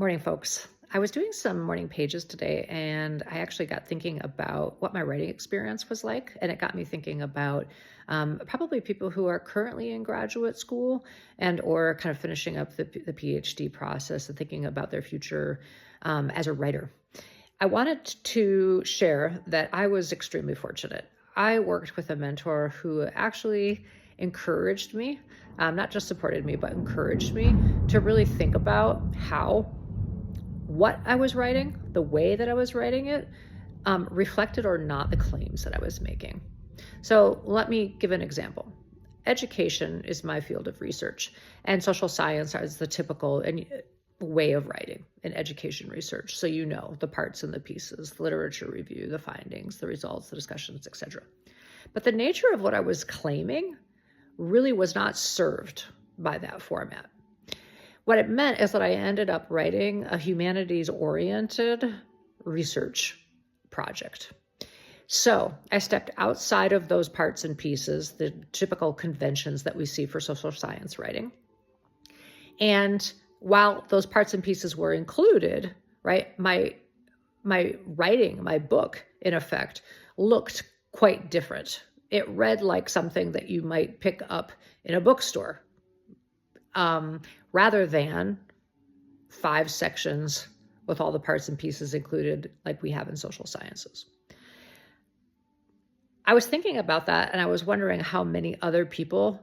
Morning, folks. I was doing some morning pages today, and I actually got thinking about what my writing experience was like. And it got me thinking about probably people who are currently in graduate school and or kind of finishing up the PhD process and thinking about their future as a writer. I wanted to share that I was extremely fortunate. I worked with a mentor who actually encouraged me, not just supported me, but encouraged me to really think about what I was writing, the way that I was writing it, reflected or not the claims that I was making. So let me give an example. Education is my field of research, and social science is the typical way of writing in education research. So you know the parts and the pieces, the literature review, the findings, the results, the discussions, etc. But the nature of what I was claiming really was not served by that format. What it meant is that I ended up writing a humanities-oriented research project. So I stepped outside of those parts and pieces, the typical conventions that we see for social science writing. And while those parts and pieces were included, right, my writing, my book, in effect, looked quite different. It read like something that you might pick up in a bookstore, rather than 5 sections with all the parts and pieces included like we have in social sciences. I was thinking about that, and I was wondering how many other people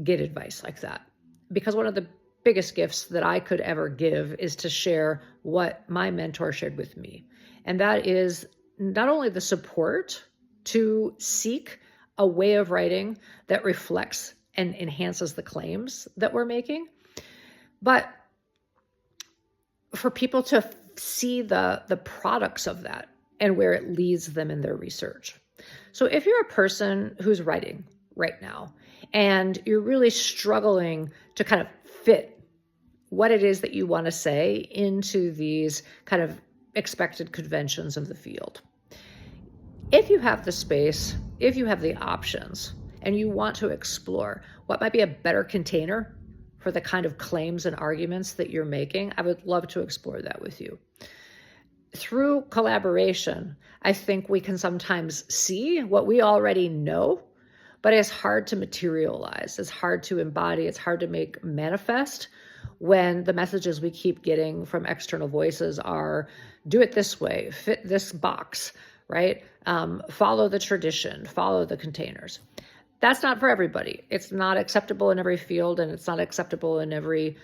get advice like that. Because one of the biggest gifts that I could ever give is to share what my mentor shared with me. And that is not only the support to seek a way of writing that reflects and enhances the claims that we're making, but for people to see the products of that and where it leads them in their research. So if you're a person who's writing right now and you're really struggling to kind of fit what it is that you want to say into these kind of expected conventions of the field, if you have the space, if you have the options, and you want to explore what might be a better container for the kind of claims and arguments that you're making, I would love to explore that with you. Through collaboration, I think we can sometimes see what we already know, but it's hard to materialize. It's hard to embody. It's hard to make manifest when the messages we keep getting from external voices are, do it this way, fit this box, right? Follow the tradition, follow the containers. That's not for everybody. It's not acceptable in every field, and it's not acceptable in every